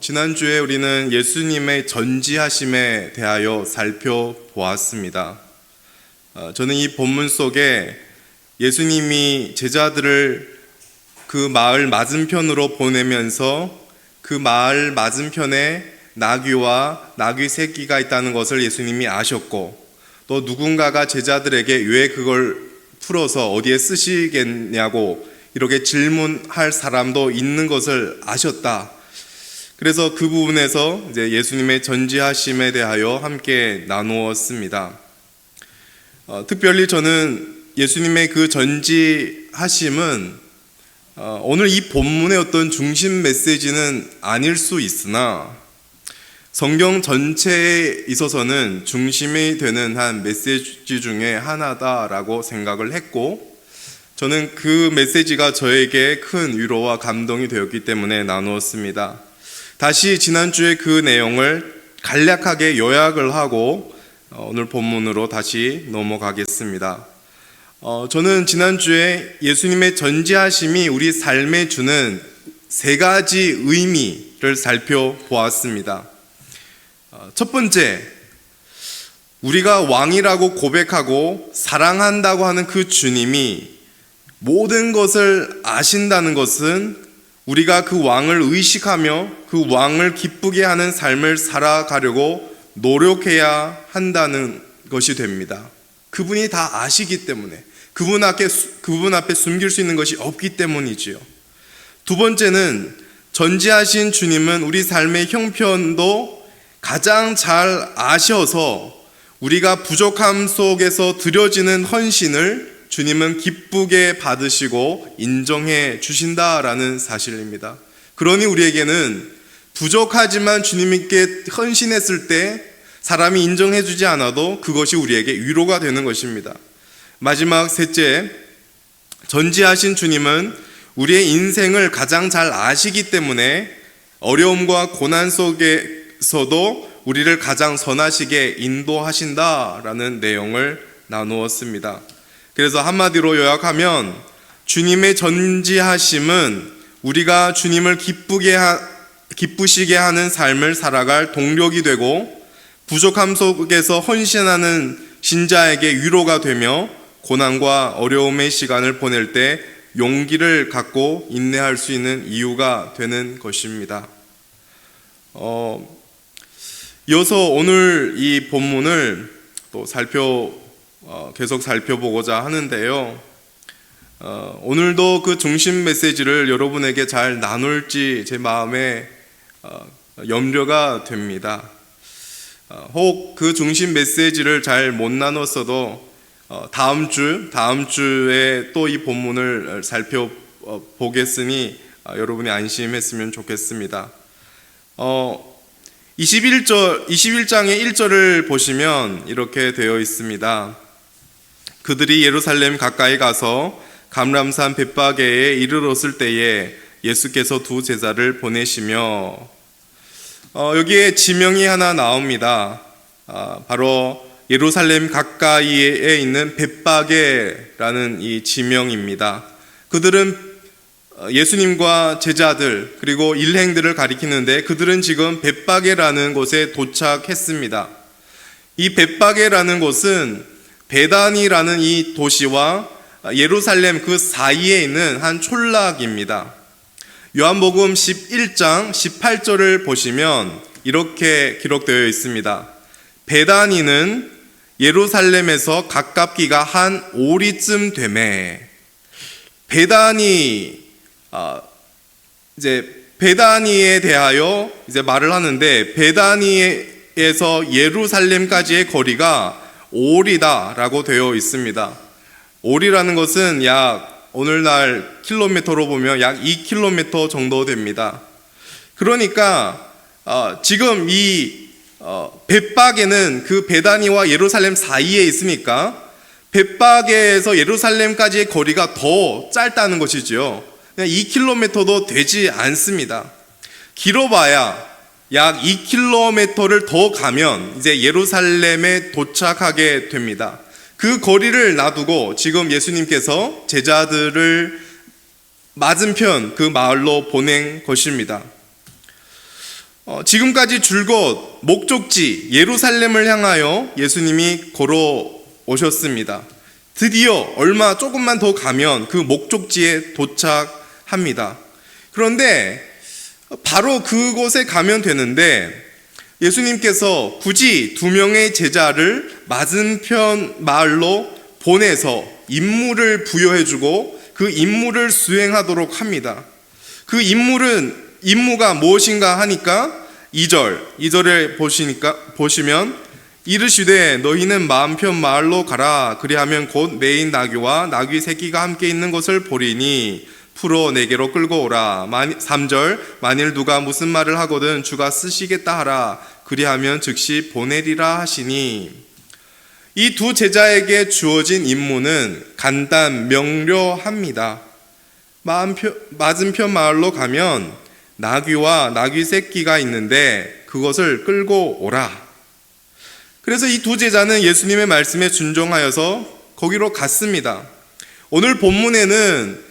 지난주에 우리는 예수님의 전지하심에 대하여 살펴보았습니다. 저는 이 본문 속에 예수님이 제자들을 그 마을 맞은편으로 보내면서 그 마을 맞은편에 나귀와 나귀 새끼가 있다는 것을 예수님이 아셨고, 또 누군가가 제자들에게 왜 그걸 풀어서 어디에 쓰시겠냐고 이렇게 질문할 사람도 있는 것을 아셨다. 그래서 그 부분에서 이제 예수님의 전지하심에 대하여 함께 나누었습니다. 특별히 저는 예수님의 그 전지하심은 오늘 이 본문의 어떤 중심 메시지는 아닐 수 있으나 성경 전체에 있어서는 중심이 되는 한 메시지 중에 하나다라고 생각을 했고, 저는 그 메시지가 저에게 큰 위로와 감동이 되었기 때문에 나누었습니다. 다시 지난주에 그 내용을 간략하게 요약을 하고 오늘 본문으로 다시 넘어가겠습니다. 저는 지난주에 예수님의 전지하심이 우리 삶에 주는 세 가지 의미를 살펴보았습니다. 첫 번째, 우리가 왕이라고 고백하고 사랑한다고 하는 그 주님이 모든 것을 아신다는 것은 우리가 그 왕을 의식하며 그 왕을 기쁘게 하는 삶을 살아가려고 노력해야 한다는 것이 됩니다. 그분이 다 아시기 때문에, 그분 앞에 숨길 수 있는 것이 없기 때문이지요. 두 번째는 전지하신 주님은 우리 삶의 형편도 가장 잘 아셔서 우리가 부족함 속에서 드려지는 헌신을 주님은 기쁘게 받으시고 인정해 주신다라는 사실입니다. 그러니 우리에게는 부족하지만 주님께 헌신했을 때 사람이 인정해 주지 않아도 그것이 우리에게 위로가 되는 것입니다. 마지막 셋째, 전지하신 주님은 우리의 인생을 가장 잘 아시기 때문에 어려움과 고난 속에서도 우리를 가장 선하시게 인도하신다라는 내용을 나누었습니다. 그래서 한마디로 요약하면 주님의 전지하심은 우리가 주님을 기쁘시게 하는 삶을 살아갈 동력이 되고, 부족함 속에서 헌신하는 신자에게 위로가 되며 고난과 어려움의 시간을 보낼 때 용기를 갖고 인내할 수 있는 이유가 되는 것입니다. 이어서 오늘 이 본문을 또 계속 살펴보고자 하는데요. 오늘도 그 중심 메시지를 여러분에게 잘 나눌지 제 마음에 염려가 됩니다. 혹 그 중심 메시지를 잘 못 나눴어도 다음 주에 또 이 본문을 살펴보겠으니 여러분이 안심했으면 좋겠습니다. 21장의 1절을 보시면 이렇게 되어 있습니다. 그들이 예루살렘 가까이 가서 감람산 벳바게에 이르렀을 때에 예수께서 두 제자를 보내시며, 여기에 지명이 하나 나옵니다. 바로 예루살렘 가까이에 있는 벳바게라는 이 지명입니다. 그들은 예수님과 제자들 그리고 일행들을 가리키는데, 그들은 지금 벳바게라는 곳에 도착했습니다. 이 벳바게라는 곳은 베다니라는 이 도시와 예루살렘 그 사이에 있는 한 촌락입니다. 요한복음 11장 18절을 보시면 이렇게 기록되어 있습니다. 베다니는 예루살렘에서 가깝기가 한 오리쯤 되매. 베다니에 대하여 이제 말을 하는데, 베다니에서 예루살렘까지의 거리가 오리다라고 되어 있습니다. 오리라는 것은 오늘날 킬로미터로 보면 약 2km 정도 됩니다. 그러니까 지금 이 벳바게는 그 베다니와 예루살렘 사이에 있으니까 벳바게에서 예루살렘까지의 거리가 더 짧다는 것이지요. 그냥 2km도 되지 않습니다. 길어봐야 약 2km를 더 가면 이제 예루살렘에 도착하게 됩니다. 그 거리를 놔두고 지금 예수님께서 제자들을 맞은편 그 마을로 보낸 것입니다. 지금까지 줄곧 목적지 예루살렘을 향하여 예수님이 걸어오셨습니다. 드디어 얼마 조금만 더 가면 그 목적지에 도착합니다. 그런데 바로 그곳에 가면 되는데 예수님께서 굳이 2명의 제자를 맞은편 마을로 보내서 임무를 부여해주고 그 임무를 수행하도록 합니다. 그 임무가 무엇인가 하니까 2절에 보시면 이르시되 너희는 마음편 마을로 가라. 그리하면 곧 매인 나귀와 나귀 새끼가 함께 있는 것을 보리니 풀어 내게로 끌고 오라. 3절 만일 누가 무슨 말을 하거든 주가 쓰시겠다 하라. 그리하면 즉시 보내리라 하시니 이 두 제자에게 주어진 임무는 간단 명료합니다. 맞은편 마을로 가면 나귀와 나귀 새끼가 있는데 그것을 끌고 오라. 그래서 이 두 제자는 예수님의 말씀에 순종하여서 거기로 갔습니다. 오늘 본문에는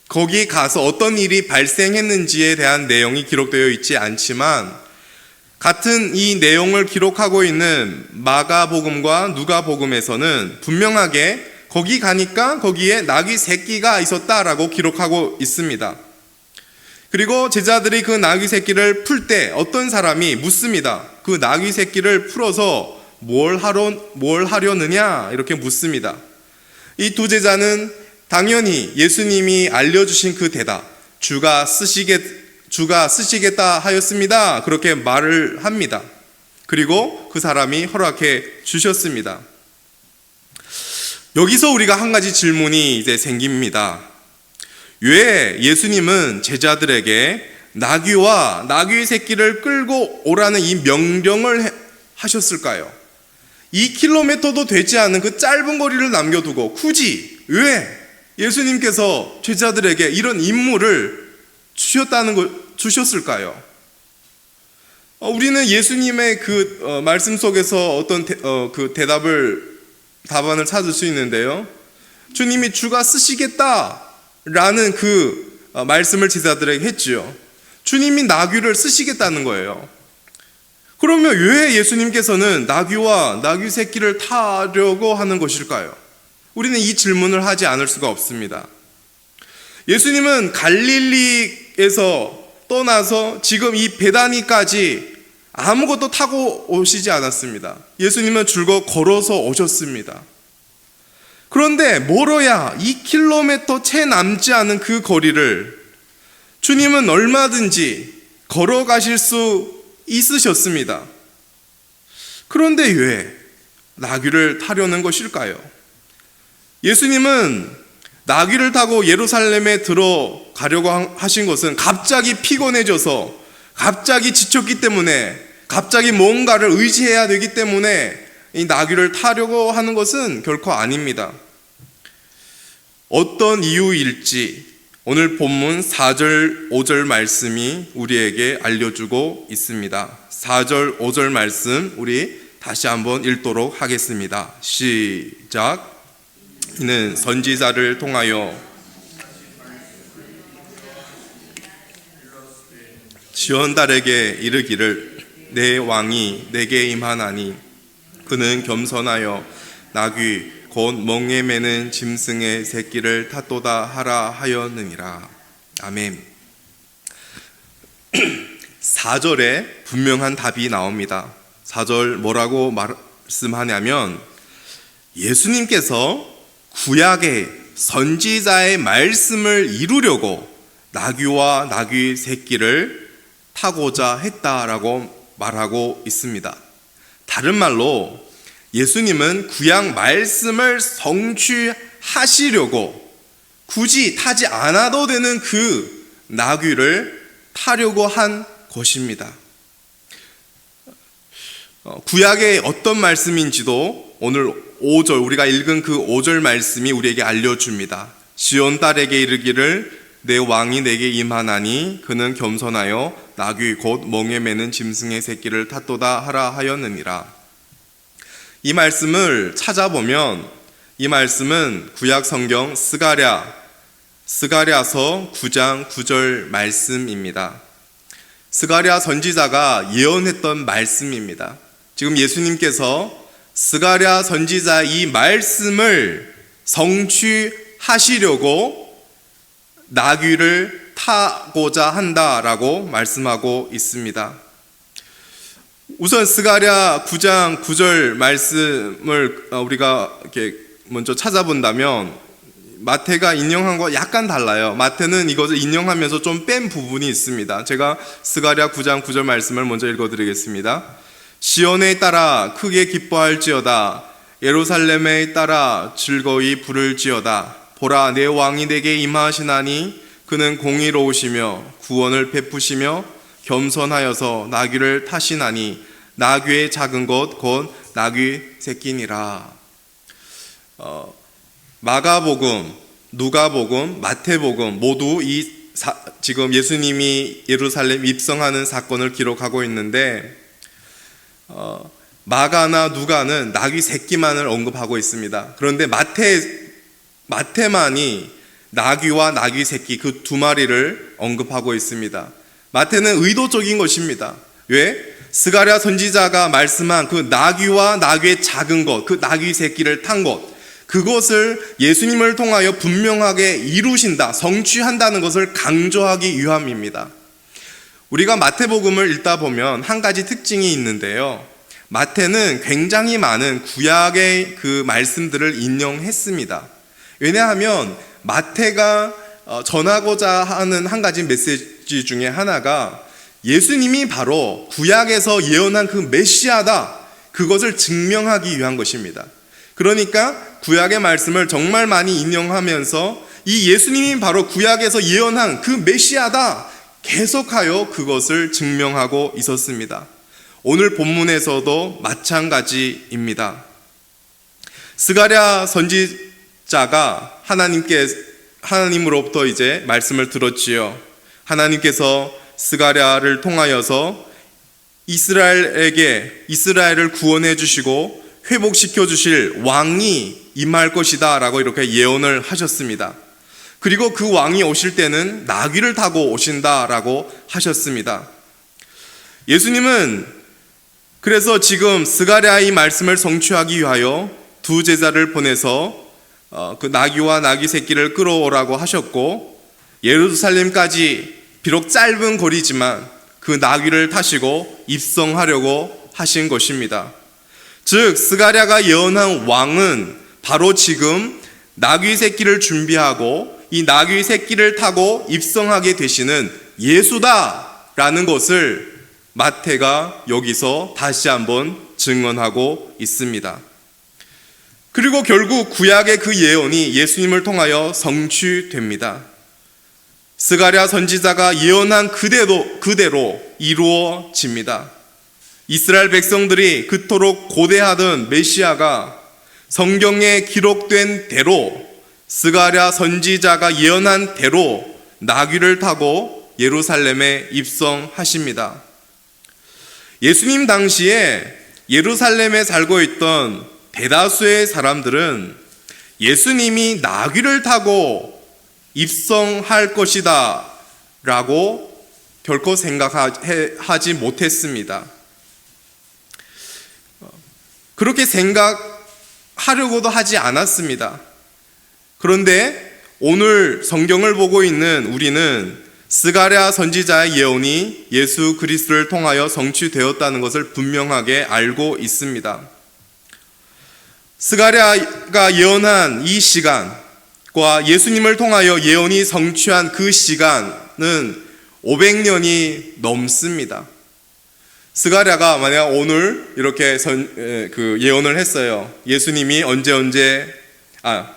거기 가서 어떤 일이 발생했는지에 대한 내용이 기록되어 있지 않지만 같은 이 내용을 기록하고 있는 마가복음과 누가복음에서는 분명하게 거기 가니까 거기에 나귀 새끼가 있었다라고 기록하고 있습니다. 그리고 제자들이 그 나귀 새끼를 풀 때 어떤 사람이 묻습니다. 그 나귀 새끼를 풀어서 뭘 하려느냐 이렇게 묻습니다. 이 두 제자는 당연히 예수님이 알려주신 그 대답, 주가 쓰시겠다 하였습니다. 그렇게 말을 합니다. 그리고 그 사람이 허락해 주셨습니다. 여기서 우리가 한 가지 질문이 이제 생깁니다. 왜 예수님은 제자들에게 나귀와 나귀 새끼를 끌고 오라는 이 명령을 하셨을까요? 2km도 되지 않은 그 짧은 거리를 남겨두고 굳이 왜 예수님께서 제자들에게 이런 임무를 주셨을까요? 우리는 예수님의 그 말씀 속에서 어떤 답안을 찾을 수 있는데요. 주님이 주가 쓰시겠다라는 그 말씀을 제자들에게 했지요. 주님이 나귀를 쓰시겠다는 거예요. 그러면 왜 예수님께서는 나귀와 나귀 새끼를 타려고 하는 것일까요? 우리는 이 질문을 하지 않을 수가 없습니다. 예수님은 갈릴리에서 떠나서 지금 이 베다니까지 아무것도 타고 오시지 않았습니다. 예수님은 줄곧 걸어서 오셨습니다. 그런데 멀어야 2km 채 남지 않은 그 거리를 주님은 얼마든지 걸어가실 수 있으셨습니다. 그런데 왜 나귀를 타려는 것일까요? 예수님은 나귀를 타고 예루살렘에 들어가려고 하신 것은 갑자기 피곤해져서 갑자기 지쳤기 때문에 갑자기 뭔가를 의지해야 되기 때문에 이 나귀를 타려고 하는 것은 결코 아닙니다. 어떤 이유일지 오늘 본문 4절 5절 말씀이 우리에게 알려주고 있습니다. 4절 5절 말씀 우리 다시 한번 읽도록 하겠습니다. 시작. 이는 선지자를 통하여 지언달에게 이르기를 내 왕이 내게 임하나니 그는 겸손하여 나귀 곧 멍에 매는 짐승의 새끼를 탔도다 하라 하였느니라. 아멘. 4절에 분명한 답이 나옵니다. 4절 뭐라고 말씀하냐면 예수님께서 구약의 선지자의 말씀을 이루려고 나귀와 나귀 새끼를 타고자 했다라고 말하고 있습니다. 다른 말로 예수님은 구약 말씀을 성취하시려고 굳이 타지 않아도 되는 그 나귀를 타려고 한 것입니다. 구약의 어떤 말씀인지도 오늘 5절 우리가 읽은 그 5절 말씀이 우리에게 알려줍니다. 시온 딸에게 이르기를 내 왕이 내게 임하나니 그는 겸손하여 나귀 곧 멍에 매는 짐승의 새끼를 탔도다 하라 하였느니라. 이 말씀을 찾아보면 이 말씀은 구약 성경 스가랴서 9장 9절 말씀입니다. 스가랴 선지자가 예언했던 말씀입니다. 지금 예수님께서 스가랴 선지자 이 말씀을 성취하시려고 나귀를 타고자 한다라고 말씀하고 있습니다. 우선 스가랴 9장 9절 말씀을 우리가 이렇게 먼저 찾아본다면 마태가 인용한 거 약간 달라요. 마태는 이것을 인용하면서 좀 뺀 부분이 있습니다. 제가 스가랴 9장 9절 말씀을 먼저 읽어드리겠습니다. 시온에 따라 크게 기뻐할지어다. 예루살렘에 따라 즐거이 부를지어다. 보라, 내 왕이 내게 임하시나니 그는 공의로우시며 구원을 베푸시며 겸손하여서 나귀를 타시나니 나귀의 작은 것 곧 나귀 새끼니라. 마가복음, 누가복음, 마태복음 모두 지금 예수님이 예루살렘 입성하는 사건을 기록하고 있는데 마가나 누가는 나귀 새끼만을 언급하고 있습니다. 그런데 마태만이 나귀와 나귀 새끼 그 두 마리를 언급하고 있습니다. 마태는 의도적인 것입니다. 왜? 스가랴 선지자가 말씀한 그 나귀와 나귀의 작은 것, 그 나귀 새끼를 탄 것, 그것을 예수님을 통하여 분명하게 이루신다, 성취한다는 것을 강조하기 위함입니다. 우리가 마태복음을 읽다 보면 한 가지 특징이 있는데요. 마태는 굉장히 많은 구약의 그 말씀들을 인용했습니다. 왜냐하면 마태가 전하고자 하는 한 가지 메시지 중에 하나가 예수님이 바로 구약에서 예언한 그 메시아다, 그것을 증명하기 위한 것입니다. 그러니까 구약의 말씀을 정말 많이 인용하면서 이 예수님이 바로 구약에서 예언한 그 메시아다, 계속하여 그것을 증명하고 있었습니다. 오늘 본문에서도 마찬가지입니다. 스가랴 선지자가 하나님으로부터 이제 말씀을 들었지요. 하나님께서 스가랴를 통하여서 이스라엘을 구원해 주시고 회복시켜 주실 왕이 임할 것이다 라고 이렇게 예언을 하셨습니다. 그리고 그 왕이 오실 때는 나귀를 타고 오신다 라고 하셨습니다. 예수님은 그래서 지금 스가랴의 말씀을 성취하기 위하여 두 제자를 보내서 그 나귀와 나귀 새끼를 끌어오라고 하셨고, 예루살렘까지 비록 짧은 거리지만 그 나귀를 타시고 입성하려고 하신 것입니다. 즉 스가랴가 예언한 왕은 바로 지금 나귀 새끼를 준비하고 이 나귀 새끼를 타고 입성하게 되시는 예수다라는 것을 마태가 여기서 다시 한번 증언하고 있습니다. 그리고 결국 구약의 그 예언이 예수님을 통하여 성취됩니다. 스가랴 선지자가 예언한 그대로 이루어집니다. 이스라엘 백성들이 그토록 고대하던 메시아가 성경에 기록된 대로, 스가랴 선지자가 예언한 대로 나귀를 타고 예루살렘에 입성하십니다. 예수님 당시에 예루살렘에 살고 있던 대다수의 사람들은 예수님이 나귀를 타고 입성할 것이다 라고 결코 생각하지 못했습니다. 그렇게 생각하려고도 하지 않았습니다. 그런데 오늘 성경을 보고 있는 우리는 스가랴 선지자의 예언이 예수 그리스도를 통하여 성취되었다는 것을 분명하게 알고 있습니다. 스가랴가 예언한 이 시간과 예수님을 통하여 예언이 성취한 그 시간은 500년이 넘습니다. 스가랴가 만약 오늘 이렇게 예언을 했어요. 예수님이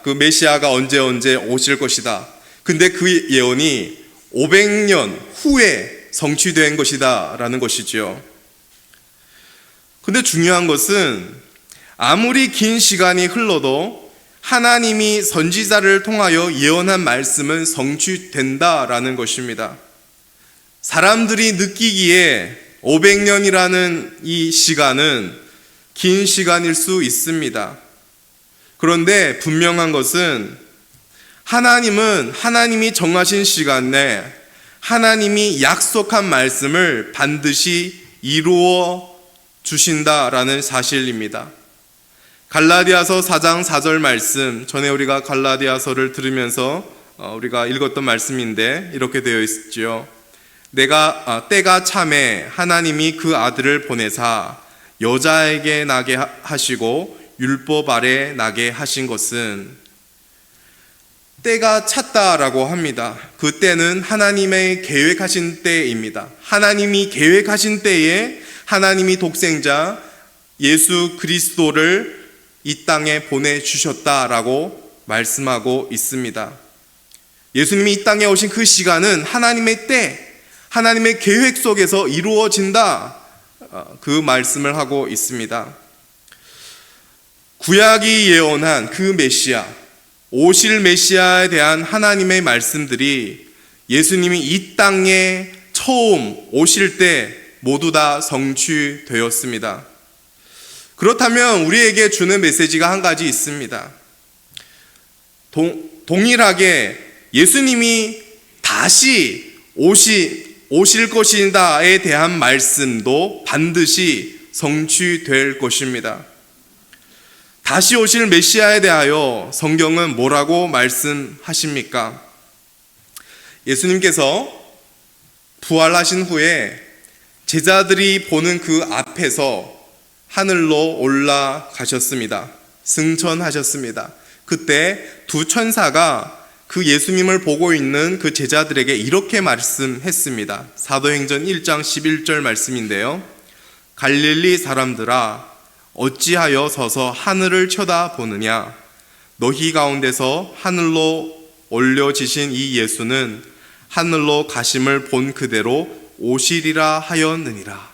그 메시아가 언제 오실 것이다. 근데 그 예언이 500년 후에 성취된 것이다 라는 것이죠. 근데 중요한 것은 아무리 긴 시간이 흘러도 하나님이 선지자를 통하여 예언한 말씀은 성취된다라는 것입니다. 사람들이 느끼기에 500년이라는 이 시간은 긴 시간일 수 있습니다. 그런데 분명한 것은 하나님이 정하신 시간 내 하나님이 약속한 말씀을 반드시 이루어 주신다라는 사실입니다. 갈라디아서 4장 4절 말씀, 전에 우리가 갈라디아서를 들으면서 우리가 읽었던 말씀인데 이렇게 되어 있죠. 때가 참에 하나님이 그 아들을 보내사 여자에게 나게 하시고 율법 아래 나게 하신 것은, 때가 찼다라고 합니다. 그 때는 하나님의 계획하신 때입니다. 하나님이 계획하신 때에 하나님이 독생자 예수 그리스도를 이 땅에 보내주셨다라고 말씀하고 있습니다. 예수님이 이 땅에 오신 그 시간은 하나님의 때, 하나님의 계획 속에서 이루어진다, 그 말씀을 하고 있습니다. 구약이 예언한 그 메시아, 오실 메시아에 대한 하나님의 말씀들이 예수님이 이 땅에 처음 오실 때 모두 다 성취되었습니다. 그렇다면 우리에게 주는 메시지가 한 가지 있습니다. 동일하게 예수님이 다시 오실 것이다에 대한 말씀도 반드시 성취될 것입니다. 다시 오실 메시아에 대하여 성경은 뭐라고 말씀하십니까? 예수님께서 부활하신 후에 제자들이 보는 그 앞에서 하늘로 올라가셨습니다. 승천하셨습니다. 그때 두 천사가 그 예수님을 보고 있는 그 제자들에게 이렇게 말씀했습니다. 사도행전 1장 11절 말씀인데요. 갈릴리 사람들아, 어찌하여 서서 하늘을 쳐다보느냐? 너희 가운데서 하늘로 올려지신 이 예수는 하늘로 가심을 본 그대로 오시리라 하였느니라.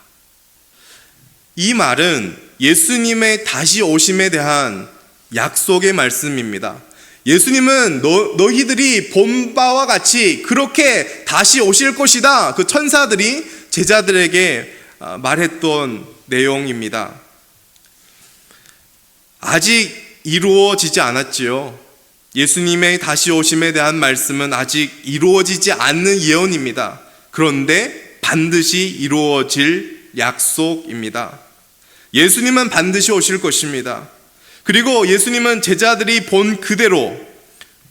이 말은 예수님의 다시 오심에 대한 약속의 말씀입니다. 예수님은 너희들이 본 바와 같이 그렇게 다시 오실 것이다, 그 천사들이 제자들에게 말했던 내용입니다. 아직 이루어지지 않았지요. 예수님의 다시 오심에 대한 말씀은 아직 이루어지지 않는 예언입니다. 그런데 반드시 이루어질 약속입니다. 예수님은 반드시 오실 것입니다. 그리고 예수님은 제자들이 본 그대로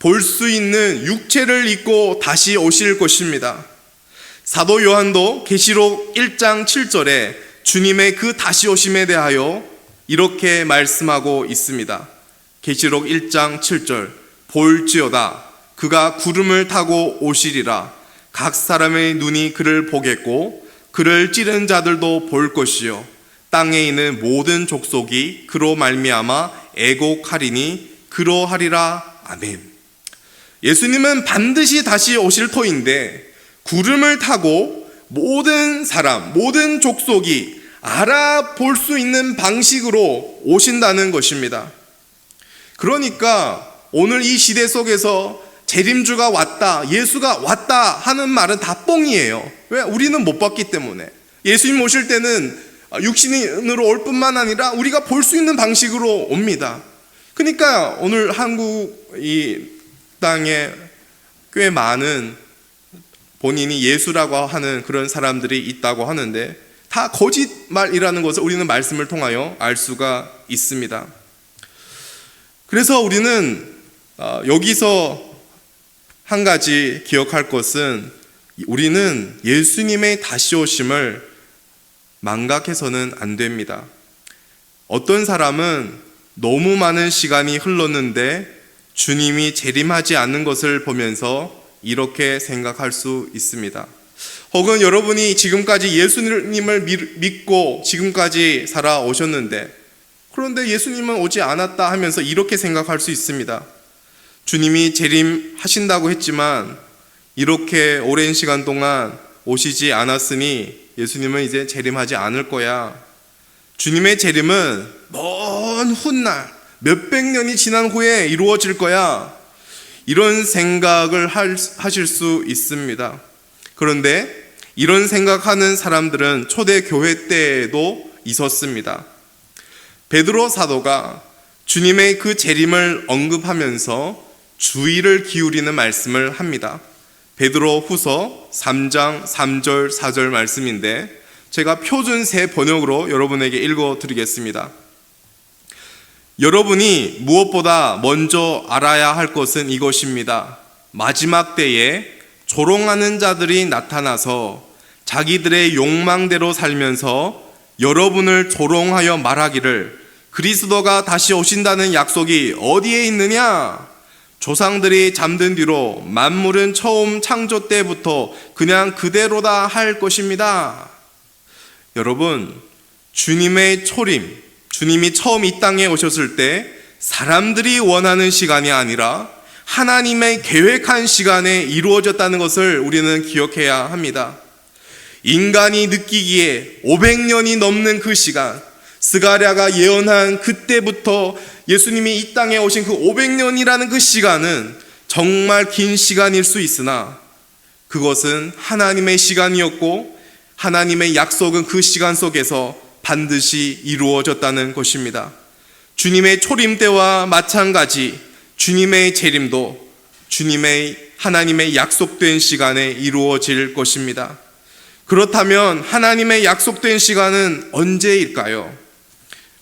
볼 수 있는 육체를 입고 다시 오실 것입니다. 사도 요한도 계시록 1장 7절에 주님의 그 다시 오심에 대하여 이렇게 말씀하고 있습니다. 계시록 1장 7절, 볼지어다 그가 구름을 타고 오시리라. 각 사람의 눈이 그를 보겠고 그를 찌른 자들도 볼 것이요 땅에 있는 모든 족속이 그로 말미암아 애곡하리니 그러하리라. 아멘. 예수님은 반드시 다시 오실 터인데 구름을 타고 모든 사람, 모든 족속이 알아볼 수 있는 방식으로 오신다는 것입니다. 그러니까 오늘 이 시대 속에서 재림주가 왔다, 예수가 왔다 하는 말은 다 뻥이에요. 왜? 우리는 못 봤기 때문에. 예수님 오실 때는 육신으로 올 뿐만 아니라 우리가 볼 수 있는 방식으로 옵니다. 그러니까 오늘 한국 이 땅에 꽤 많은 본인이 예수라고 하는 그런 사람들이 있다고 하는데 다 거짓말이라는 것을 우리는 말씀을 통하여 알 수가 있습니다. 그래서 우리는 여기서 한 가지 기억할 것은, 우리는 예수님의 다시 오심을 망각해서는 안 됩니다. 어떤 사람은 너무 많은 시간이 흘렀는데 주님이 재림하지 않는 것을 보면서 이렇게 생각할 수 있습니다. 혹은 여러분이 지금까지 예수님을 믿고 지금까지 살아오셨는데 그런데 예수님은 오지 않았다 하면서 이렇게 생각할 수 있습니다. 주님이 재림하신다고 했지만 이렇게 오랜 시간 동안 오시지 않았으니 예수님은 이제 재림하지 않을 거야. 주님의 재림은 먼 훗날 몇백 년이 지난 후에 이루어질 거야. 이런 생각을 하실 수 있습니다. 그런데 이런 생각하는 사람들은 초대교회 때에도 있었습니다. 베드로 사도가 주님의 그 재림을 언급하면서 주의를 기울이는 말씀을 합니다. 베드로 후서 3장 3절 4절 말씀인데 제가 표준세 번역으로 여러분에게 읽어드리겠습니다. 여러분이 무엇보다 먼저 알아야 할 것은 이것입니다. 마지막 때에 조롱하는 자들이 나타나서 자기들의 욕망대로 살면서 여러분을 조롱하여 말하기를 그리스도가 다시 오신다는 약속이 어디에 있느냐? 조상들이 잠든 뒤로 만물은 처음 창조 때부터 그냥 그대로다 할 것입니다. 여러분, 주님의 초림, 주님이 처음 이 땅에 오셨을 때 사람들이 원하는 시간이 아니라 하나님의 계획한 시간에 이루어졌다는 것을 우리는 기억해야 합니다. 인간이 느끼기에 500년이 넘는 그 시간, 스가랴가 예언한 그때부터 예수님이 이 땅에 오신 그 500년이라는 그 시간은 정말 긴 시간일 수 있으나 그것은 하나님의 시간이었고 하나님의 약속은 그 시간 속에서 반드시 이루어졌다는 것입니다. 주님의 초림 때와 마찬가지 주님의 재림도 하나님의 약속된 시간에 이루어질 것입니다. 그렇다면 하나님의 약속된 시간은 언제일까요?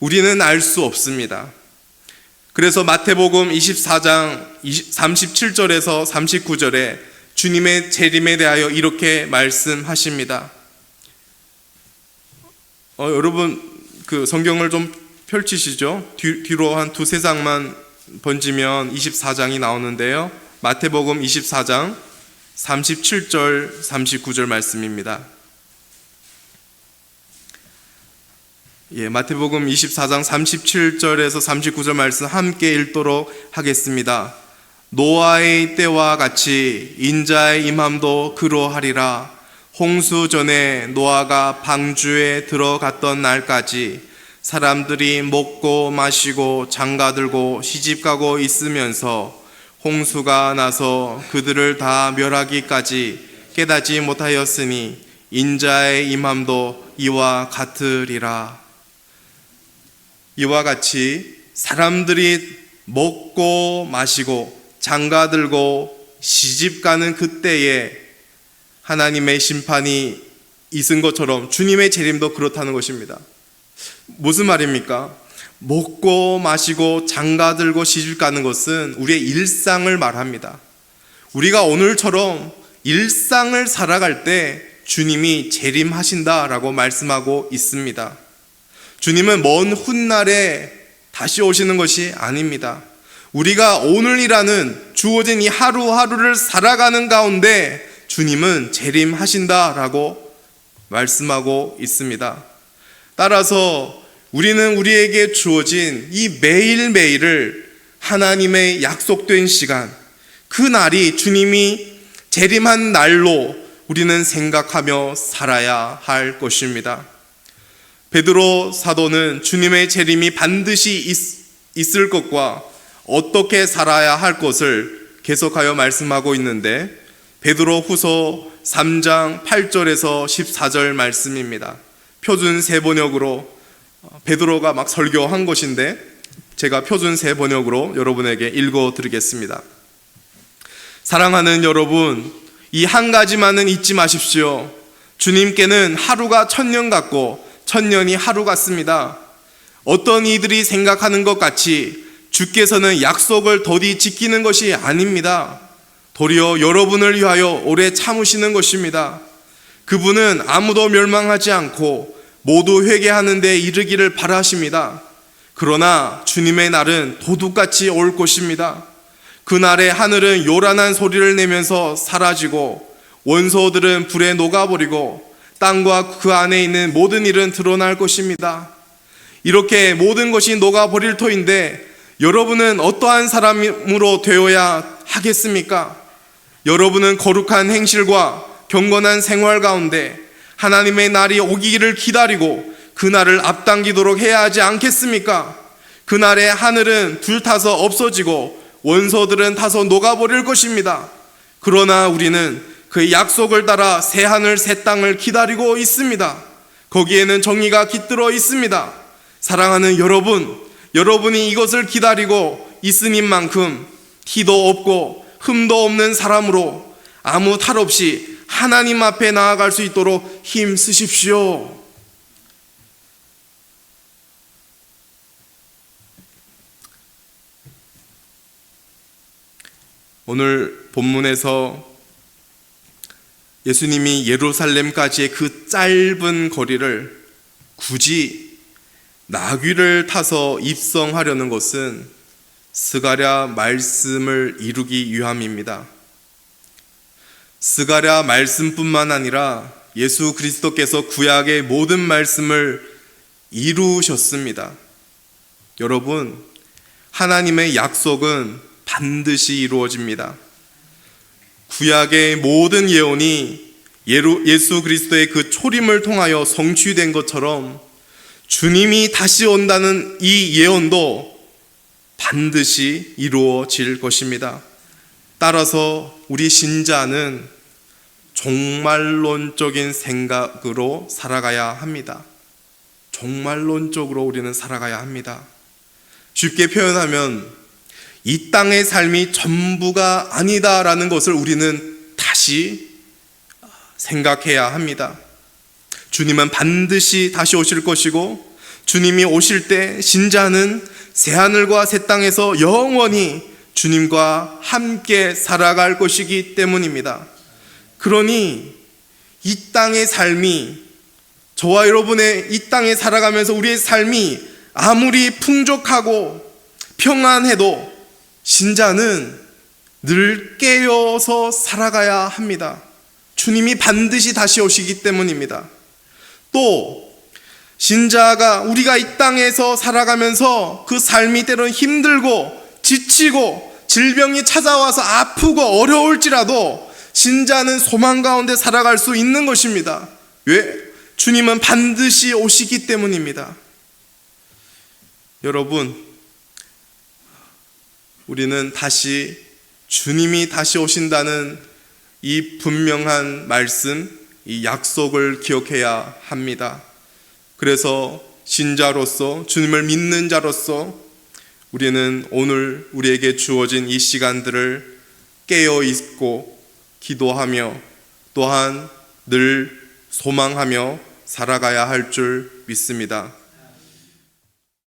우리는 알 수 없습니다. 그래서 마태복음 24장 37절에서 39절에 주님의 재림에 대하여 이렇게 말씀하십니다. 여러분 그 성경을 좀 펼치시죠. 뒤로 한 두세 장만 번지면 24장이 나오는데요. 마태복음 24장 37절 39절 말씀입니다. 마태복음 24장 37절에서 39절 말씀 함께 읽도록 하겠습니다. 노아의 때와 같이 인자의 임함도 그러하리라. 홍수 전에 노아가 방주에 들어갔던 날까지 사람들이 먹고 마시고 장가들고 시집가고 있으면서 홍수가 나서 그들을 다 멸하기까지 깨닫지 못하였으니 인자의 임함도 이와 같으리라. 이와 같이 사람들이 먹고 마시고 장가들고 시집가는 그때에 하나님의 심판이 있은 것처럼 주님의 재림도 그렇다는 것입니다. 무슨 말입니까? 먹고 마시고 장가들고 시집가는 것은 우리의 일상을 말합니다. 우리가 오늘처럼 일상을 살아갈 때 주님이 재림하신다라고 말씀하고 있습니다. 주님은 먼 훗날에 다시 오시는 것이 아닙니다. 우리가 오늘이라는 주어진 이 하루하루를 살아가는 가운데 주님은 재림하신다라고 말씀하고 있습니다. 따라서 우리는 우리에게 주어진 이 매일매일을 하나님의 약속된 시간, 그 날이 주님이 재림한 날로 우리는 생각하며 살아야 할 것입니다. 베드로 사도는 주님의 재림이 반드시 있을 것과 어떻게 살아야 할 것을 계속하여 말씀하고 있는데 베드로 후서 3장 8절에서 14절 말씀입니다. 표준 세번역으로 베드로가 막 설교한 것인데 제가 표준 세번역으로 여러분에게 읽어드리겠습니다. 사랑하는 여러분, 이 한 가지만은 잊지 마십시오. 주님께는 하루가 1000년 같고 1000년이 하루 같습니다. 어떤 이들이 생각하는 것 같이 주께서는 약속을 더디 지키는 것이 아닙니다. 도리어 여러분을 위하여 오래 참으시는 것입니다. 그분은 아무도 멸망하지 않고 모두 회개하는 데 이르기를 바라십니다. 그러나 주님의 날은 도둑같이 올 것입니다. 그날에 하늘은 요란한 소리를 내면서 사라지고 원소들은 불에 녹아버리고 땅과 그 안에 있는 모든 일은 드러날 것입니다. 이렇게 모든 것이 녹아버릴 터인데 여러분은 어떠한 사람으로 되어야 하겠습니까? 여러분은 거룩한 행실과 경건한 생활 가운데 하나님의 날이 오기를 기다리고 그 날을 앞당기도록 해야 하지 않겠습니까? 그날에 하늘은 불타서 없어지고 원소들은 타서 녹아버릴 것입니다. 그러나 우리는 그 약속을 따라 새 하늘 새 땅을 기다리고 있습니다. 거기에는 정의가 깃들어 있습니다. 사랑하는 여러분, 여러분이 이것을 기다리고 있으니만큼 티도 없고 흠도 없는 사람으로 아무 탈 없이 하나님 앞에 나아갈 수 있도록 힘 쓰십시오. 오늘 본문에서 예수님이 예루살렘까지의 그 짧은 거리를 굳이 나귀를 타서 입성하려는 것은 스가랴 말씀을 이루기 위함입니다. 스가랴 말씀뿐만 아니라 예수 그리스도께서 구약의 모든 말씀을 이루셨습니다. 여러분, 하나님의 약속은 반드시 이루어집니다. 구약의 모든 예언이 예수 그리스도의 그 초림을 통하여 성취된 것처럼 주님이 다시 온다는 이 예언도 반드시 이루어질 것입니다. 따라서 우리 신자는 종말론적인 생각으로 살아가야 합니다. 종말론적으로 우리는 살아가야 합니다. 쉽게 표현하면 이 땅의 삶이 전부가 아니다라는 것을 우리는 다시 생각해야 합니다. 주님은 반드시 다시 오실 것이고, 주님이 오실 때 신자는 새하늘과 새 땅에서 영원히 주님과 함께 살아갈 것이기 때문입니다. 그러니 이 땅의 삶이, 저와 여러분의 이 땅에 살아가면서 우리의 삶이 아무리 풍족하고 평안해도 신자는 늘 깨어서 살아가야 합니다. 주님이 반드시 다시 오시기 때문입니다. 또 신자가 우리가 이 땅에서 살아가면서 그 삶이 때로는 힘들고 지치고 질병이 찾아와서 아프고 어려울지라도 신자는 소망 가운데 살아갈 수 있는 것입니다. 왜? 주님은 반드시 오시기 때문입니다. 여러분, 우리는 다시 주님이 다시 오신다는 이 분명한 말씀, 이 약속을 기억해야 합니다. 그래서 신자로서, 주님을 믿는 자로서 우리는 오늘 우리에게 주어진 이 시간들을 깨어 있고 기도하며 또한 늘 소망하며 살아가야 할 줄 믿습니다.